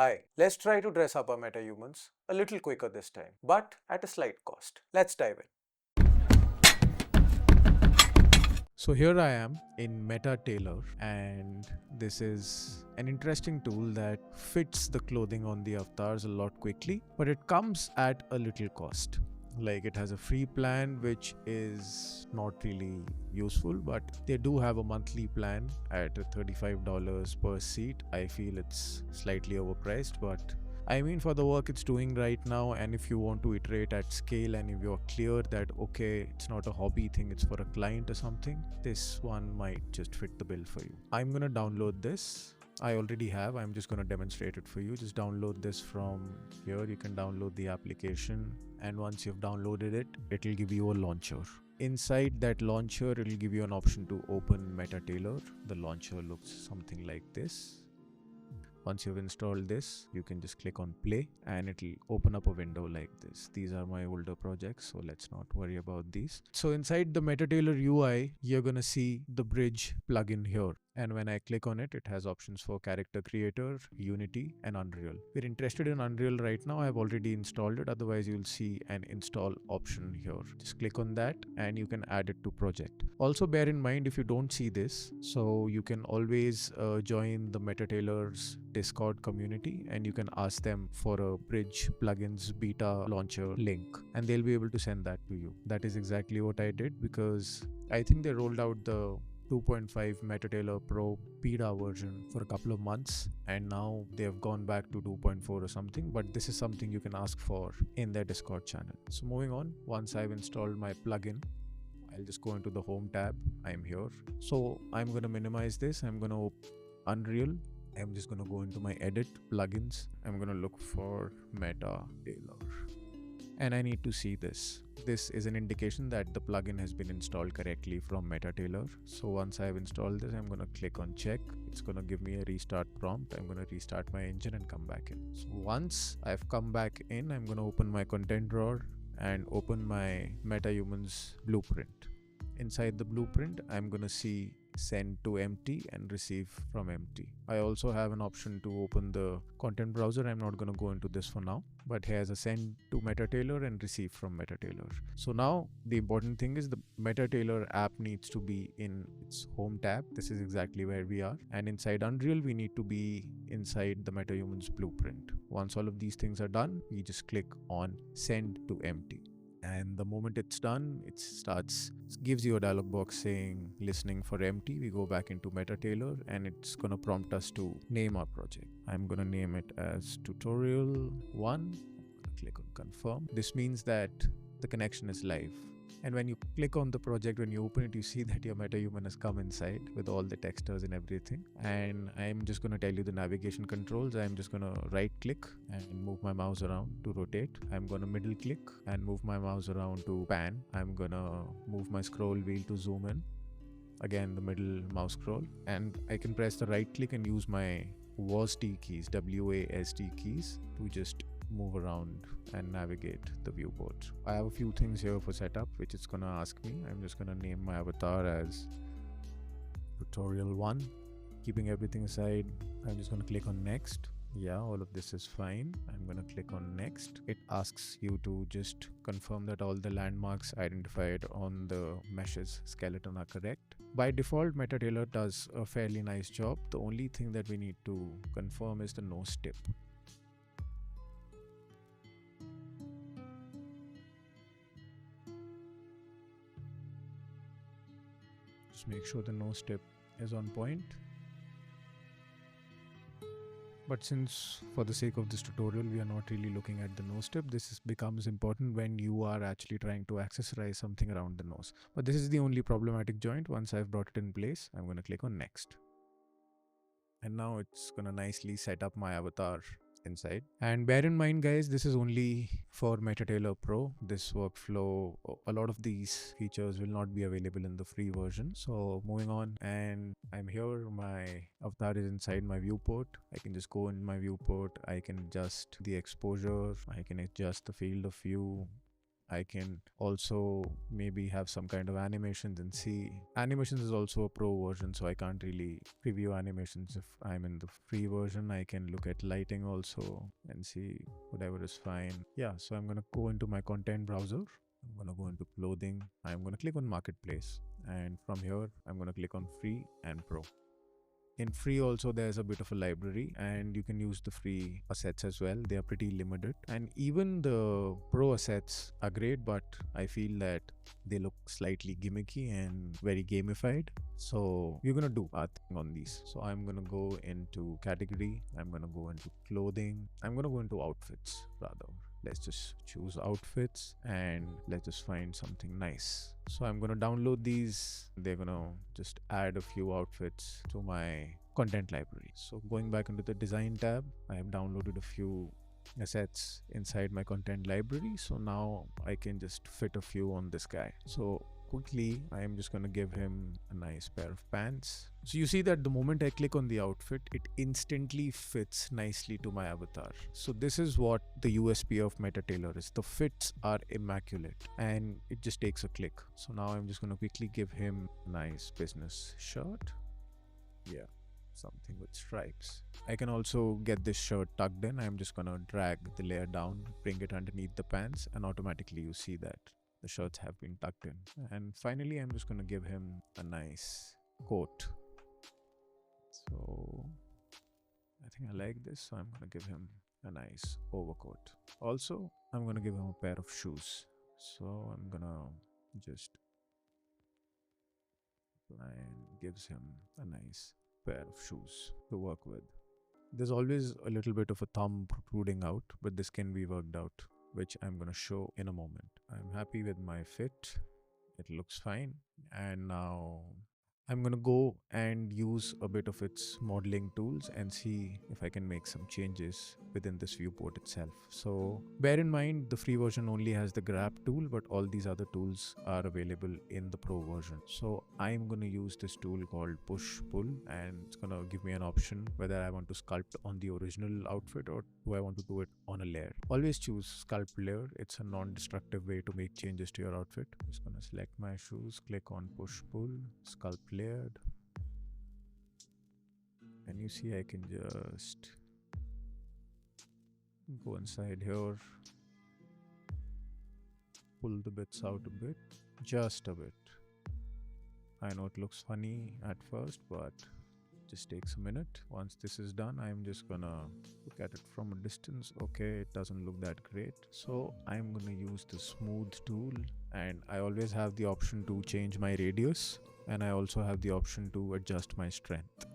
Hi, let's try to dress up our MetaHumans a little quicker this time, but at a slight cost. Let's dive in. So here I am in MetaTailor, and this is an interesting tool that fits the clothing on the avatars a lot quickly, but it comes at a little cost. Like, it has a free plan which is not really useful, but they do have a monthly plan at $35 per seat. I feel it's slightly overpriced, but I mean, for the work it's doing right now, and if you want to iterate at scale and if you're clear that okay, it's not a hobby thing, it's for a client or something, this one might just fit the bill for you. I'm gonna download this. I already have. I'm just going to demonstrate it for you. Just download this from here. You can download the application, and once you've downloaded it, it'll give you a launcher. Inside that launcher, it'll give you an option to open MetaTailor. The launcher looks something like this. Once you've installed this, you can just click on play and it'll open up a window like this. These are my older projects, so let's not worry about these. So inside the MetaTailor UI, you're gonna see the bridge plugin here. And when I click on it, it has options for Character Creator, Unity, and Unreal. We're interested in Unreal right now. I've already installed it. Otherwise, you'll see an install option here. Just click on that and you can add it to project. Also bear in mind, if you don't see this, so you can always join the MetaTailor's Discord community and you can ask them for a bridge plugins beta launcher link and they'll be able to send that to you. That is exactly what I did, because I think they rolled out the 2.5 MetaTailor Pro beta version for a couple of months, and now they have gone back to 2.4 or something, but this is something you can ask for in their Discord channel. So moving on, once I've installed my plugin, I'll just go into the home tab. I'm here. So I'm going to minimize this. I'm going to Unreal. I'm just going to go into my edit plugins. I'm going to look for MetaTailor. And I need to see this. This is an indication that the plugin has been installed correctly from MetaTailor. So once I've installed this, I'm going to click on check. It's going to give me a restart prompt. I'm going to restart my engine and come back in. So once I've come back in, I'm going to open my content drawer and open my MetaHumans blueprint. Inside the blueprint, I'm going to see send to empty and receive from empty. I also have an option to open the content browser. I'm not going to go into this for now, but here's a send to MetaTailor and receive from MetaTailor. So now the important thing is the MetaTailor app needs to be in its home tab. This is exactly where we are. And inside Unreal, we need to be inside the MetaHumans blueprint. Once all of these things are done, we just click on send to empty. And the moment it's done, it gives you a dialog box saying listening for empty. We go back into MetaTailor and it's going to prompt us to name our project. I'm going to name it as tutorial 1. I'm going to click on confirm. This means that the connection is live. And when you click on the project, when you open it, you see that your MetaHuman has come inside with all the textures and everything. And I'm just going to tell you the navigation controls. I'm just going to right click and move my mouse around to rotate. I'm going to middle click and move my mouse around to pan. I'm going to move my scroll wheel to zoom in. Again, the middle mouse scroll. And I can press the right click and use my WASD keys, WASD keys, to just move around and navigate the viewport. I have a few things here for setup which it's gonna ask me. I'm just gonna name my avatar as tutorial 1. Keeping everything aside, I'm just gonna click on next. Yeah, all of this is fine. I'm gonna click on next. It asks you to just confirm that all the landmarks identified on the mesh's skeleton are correct. By default, MetaTailor does a fairly nice job. The only thing that we need to confirm is the nose tip. Just make sure the nose tip is on point. But since for the sake of this tutorial we are not really looking at the nose tip, becomes important when you are actually trying to accessorize something around the nose. But this is the only problematic joint. Once I've brought it in place, I'm going to click on next. And now it's going to nicely set up my avatar inside. And bear in mind, guys, this is only for MetaTailor Pro. This workflow, a lot of these features will not be available in the free version. So moving on, and I'm here, my avatar is inside my viewport. I can just go in my viewport. I can adjust the exposure. I can adjust the field of view. I can also maybe have some kind of animations and see. Animations is also a pro version, so I can't really preview animations if I'm in the free version. I can look at lighting also and see whatever is fine. Yeah, so I'm gonna go into my content browser. I'm gonna go into clothing. I'm gonna click on marketplace, and from here I'm gonna click on free and pro. In free also there's a bit of a library, and you can use the free assets as well. They are pretty limited, and even the pro assets are great, but I feel that they look slightly gimmicky and very gamified. So we're gonna do our thing on these. So I'm gonna go into category, I'm gonna go into clothing, I'm gonna go into outfits rather. Let's just choose outfits and let's just find something nice. So I'm gonna download these. They're gonna just add a few outfits to my content library. So going back into the design tab, I have downloaded a few assets inside my content library. So now I can just fit a few on this guy. So quickly, I am just going to give him a nice pair of pants. So you see that the moment I click on the outfit, it instantly fits nicely to my avatar. So this is what the USP of MetaTailor is. The fits are immaculate and it just takes a click. So now I'm just going to quickly give him a nice business shirt. Yeah, something with stripes. I can also get this shirt tucked in. I'm just going to drag the layer down, bring it underneath the pants, and automatically you see that the shirts have been tucked in. And finally, I'm just going to give him a nice coat. So I think I like this. So I'm going to give him a nice overcoat. Also, I'm going to give him a pair of shoes. So I'm going to just apply and gives him a nice pair of shoes to work with. There's always a little bit of a thumb protruding out, but this can be worked out, which I'm going to show in a moment. I'm happy with my fit. It looks fine. And now I'm going to go and use a bit of its modeling tools and see if I can make some changes within this viewport itself. So bear in mind, the free version only has the grab tool, but all these other tools are available in the pro version. So I'm going to use this tool called push pull, and it's going to give me an option whether I want to sculpt on the original outfit or do I want to do it on a layer. Always choose sculpt layer. It's a non-destructive way to make changes to your outfit. I'm just going to select my shoes, click on push pull, sculpt layered, and you see I can just go inside here, pull the bits out a bit, just a bit. I know it looks funny at first, but just takes a minute. Once this is done, I'm just gonna look at it from a distance. Okay, it doesn't look that great, so I'm gonna use the smooth tool, and I always have the option to change my radius, and I also have the option to adjust my strength.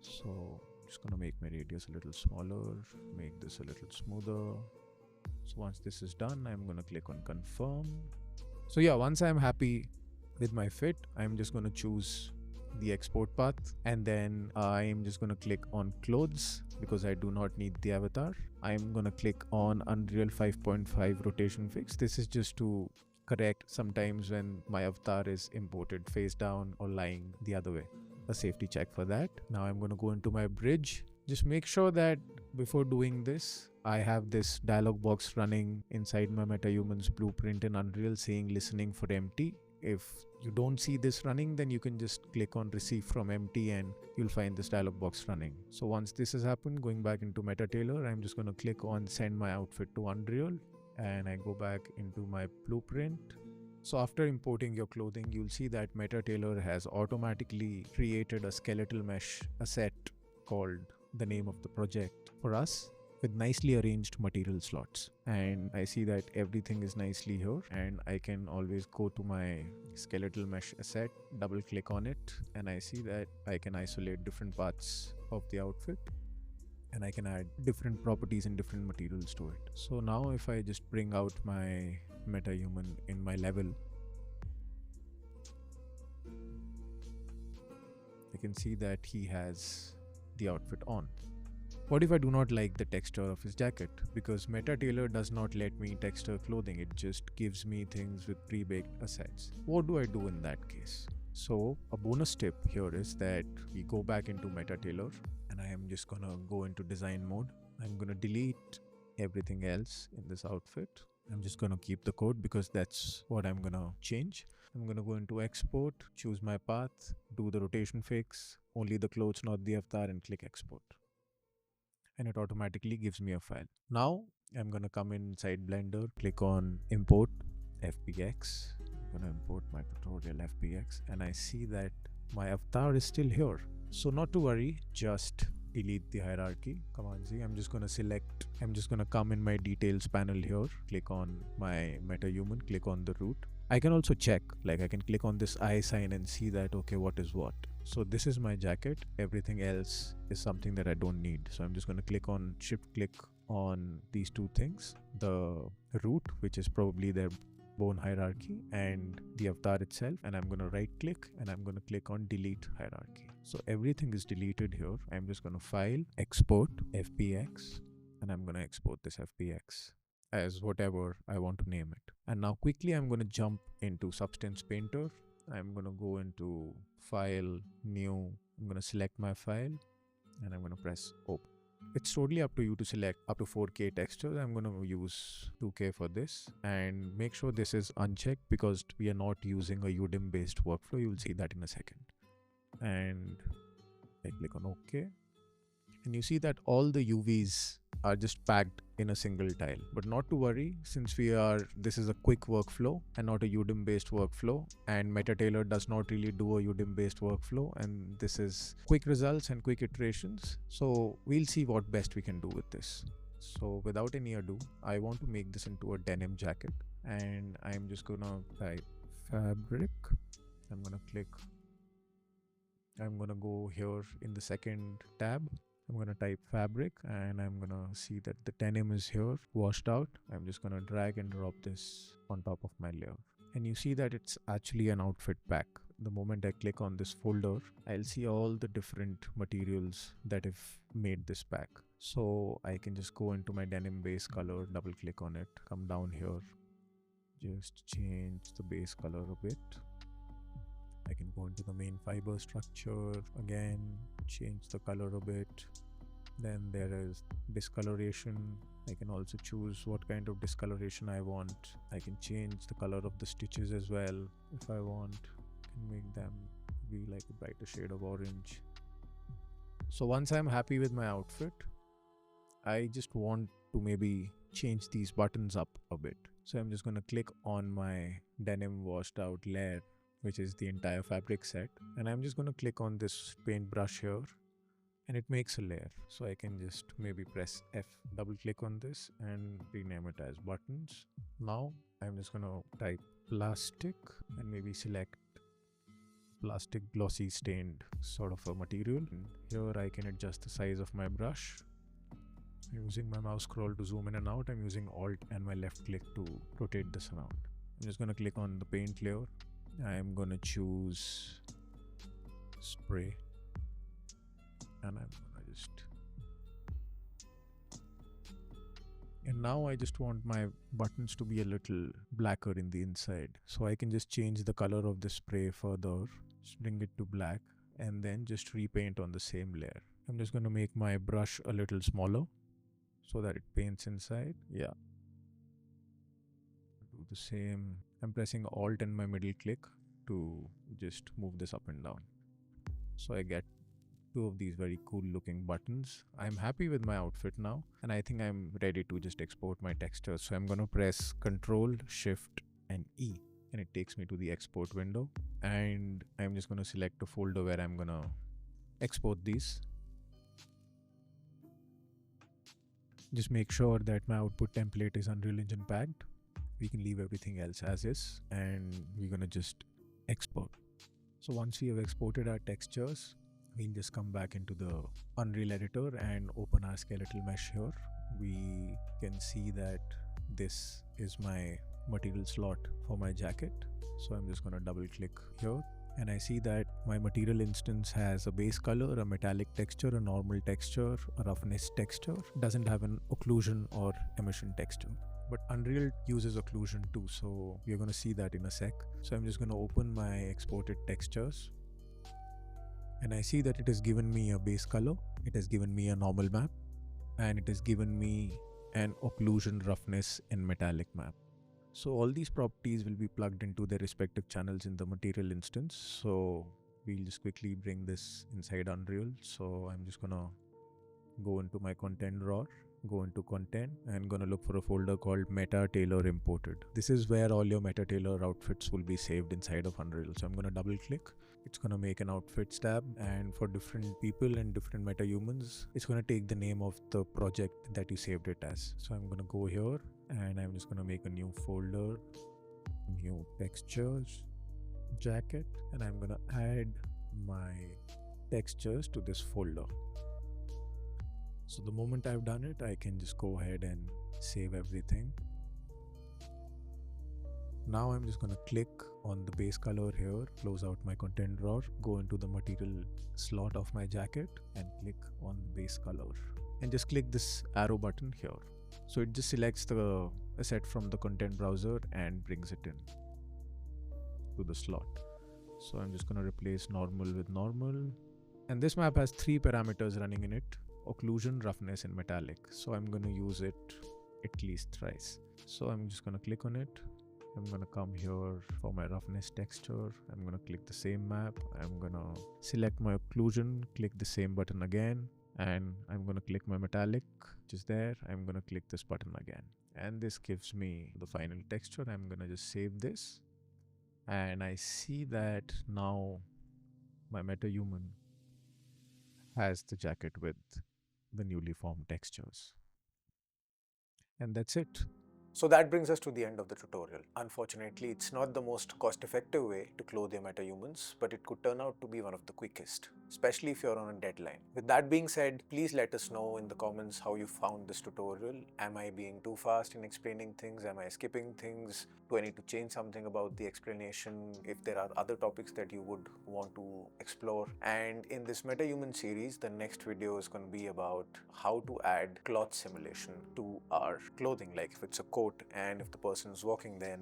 So I'm just gonna make my radius a little smaller, make this a little smoother. So once this is done, I'm gonna click on confirm. So yeah, once I'm happy with my fit, I'm just gonna choose the export path, and then I'm just going to click on clothes because I do not need the avatar. I'm going to click on Unreal 5.5 rotation fix. This is just to correct sometimes when my avatar is imported face down or lying the other way. A safety check for that. Now I'm going to go into my bridge. Just make sure that before doing this, I have this dialog box running inside my MetaHumans blueprint in Unreal saying listening for empty. If you don't see this running, then you can just click on receive from empty and you'll find this dialog box running. So once this has happened, going back into MetaTailor, I'm just going to click on send my outfit to Unreal, and I go back into my blueprint. So after importing your clothing, you'll see that MetaTailor has automatically created a skeletal mesh asset called the name of the project for us, with nicely arranged material slots. And I see that everything is nicely here, and I can always go to my skeletal mesh asset, double click on it, and I see that I can isolate different parts of the outfit and I can add different properties and different materials to it. So now if I just bring out my MetaHuman in my level, I can see that he has the outfit on. What if I do not like the texture of his jacket? Because MetaTailor does not let me texture clothing, it just gives me things with pre-baked assets. What do I do in that case? So a bonus tip here is that we go back into MetaTailor, and I am just gonna go into design mode. I'm gonna delete everything else in this outfit. I'm just going to keep the code because that's what I'm going to change. I'm going to go into export, choose my path, do the rotation fix, only the clothes, not the avatar, and click export. And it automatically gives me a file. Now I'm going to come inside Blender, click on import FBX. I'm going to import my tutorial FBX, and I see that my avatar is still here. So not to worry, just delete the hierarchy. Command Z. I'm just going to come in my details panel here, click on my MetaHuman, click on the root. I can also check, like I can click on this eye sign and see that, okay, what is what. So this is my jacket. Everything else is something that I don't need. So I'm just going to shift click on these two things, the root, which is probably their bone hierarchy, and the avatar itself, and I'm going to right click and I'm going to click on delete hierarchy. So everything is deleted here. I'm just going to file, export FBX, and I'm going to export this FBX as whatever I want to name it. And now quickly I'm going to jump into Substance Painter. I'm going to go into file, new, I'm going to select my file and I'm going to press open. It's totally up to you to select up to 4K textures. I'm going to use 2K for this, and make sure this is unchecked because we are not using a UDIM based workflow. You will see that in a second. And I click on OK. And you see that all the UVs are just packed in a single tile. But not to worry, since this is a quick workflow and not a UDIM based workflow, and MetaTailor does not really do a UDIM based workflow, and this is quick results and quick iterations. So we'll see what best we can do with this. So without any ado, I want to make this into a denim jacket, and I'm just gonna type fabric. I'm gonna go here in the second tab. I'm going to type fabric, and I'm going to see that the denim is here washed out. I'm just going to drag and drop this on top of my layer. And you see that it's actually an outfit pack. The moment I click on this folder, I'll see all the different materials that have made this pack. So I can just go into my denim base color, double click on it, come down here, just change the base color a bit. I can go into the main fiber structure again, change the color a bit. Then there is discoloration. I can also choose what kind of discoloration I want. I can change the color of the stitches as well if I want. I can make them be like a brighter shade of orange. So once I'm happy with my outfit, I just want to maybe change these buttons up a bit. So I'm just going to click on my denim washed out layer, which is the entire fabric set, and I'm just going to click on this paintbrush here, and it makes a layer. So I can just maybe press F, double click on this and rename it as buttons. Now I'm just going to type plastic and maybe select plastic glossy stained sort of a material. And here I can adjust the size of my brush. I'm using my mouse scroll to zoom in and out. I'm using Alt and my left click to rotate this around. I'm just going to click on the paint layer. I'm going to choose spray, and I'm going to and now I just want my buttons to be a little blacker in the inside. So I can just change the color of the spray further, just bring it to black, and then just repaint on the same layer. I'm just going to make my brush a little smaller so that it paints inside. Yeah. Do the same. I'm pressing Alt and my middle click to just move this up and down. So I get two of these very cool looking buttons. I'm happy with my outfit now, and I think I'm ready to just export my textures. So I'm going to press Ctrl, Shift and E, and it takes me to the export window, and I'm just going to select a folder where I'm going to export these. Just make sure that my output template is Unreal Engine packed. We can leave everything else as is, and we're going to just export. So once we have exported our textures, we'll just come back into the Unreal editor and open our skeletal mesh here. We can see that this is my material slot for my jacket. So I'm just going to double click here, and I see that my material instance has a base color, a metallic texture, a normal texture, a roughness texture. It doesn't have an occlusion or emission texture. But Unreal uses occlusion too, so we're going to see that in a sec. So I'm just going to open my exported textures, and I see that it has given me a base color, it has given me a normal map, and it has given me and occlusion roughness in metallic map. So all these properties will be plugged into their respective channels in the material instance. So we'll just quickly bring this inside Unreal. So I'm just gonna go into my content drawer, go into content, and gonna look for a folder called MetaTailor imported. This is where all your MetaTailor outfits will be saved inside of Unreal. So I'm gonna double click. It's gonna make an outfits tab, and for different people and different MetaHumans, it's gonna take the name of the project that you saved it as. So I'm gonna go here and I'm just gonna make a new folder, new textures, jacket, and I'm gonna add my textures to this folder. So the moment I've done it, I can just go ahead and save everything. Now I'm just gonna click on the base color here, close out my content drawer, go into the material slot of my jacket and click on the base color. And just click this arrow button here. So it just selects the asset from the content browser and brings it in to the slot. So I'm just gonna replace normal with normal. And this map has 3 parameters running in it: occlusion, roughness, and metallic. So I'm gonna use it at least thrice. So I'm just gonna click on it. I'm gonna come here for my roughness texture. I'm gonna click the same map. I'm gonna select my occlusion, click the same button again, and I'm gonna click my metallic, which is there. I'm gonna click this button again. And this gives me the final texture. I'm gonna just save this. And I see that now my MetaHuman has the jacket with the newly formed textures. And that's it. So that brings us to the end of the tutorial. Unfortunately, it's not the most cost-effective way to clothe your MetaHumans, but it could turn out to be one of the quickest, especially if you're on a deadline. With that being said, please let us know in the comments how you found this tutorial. Am I being too fast in explaining things? Am I skipping things? Do I need to change something about the explanation? If there are other topics that you would want to explore. And in this MetaHuman series, the next video is going to be about how to add cloth simulation to our clothing. Like if it's a coat and if the person is walking, then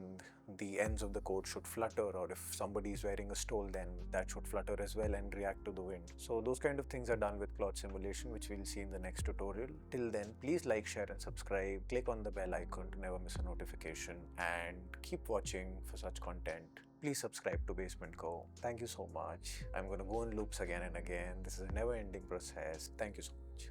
the ends of the coat should flutter, or if somebody is wearing a stole, then that should flutter as well and react to the wind. So those kind of things are done with cloth simulation, which we'll see in the next tutorial. Till then, please like, share and subscribe. Click on the bell icon to never miss a notification, and keep watching for such content. Please subscribe to Basement Co. Thank you so much. I'm going to go in loops again and again. This is a never-ending process. Thank you so much.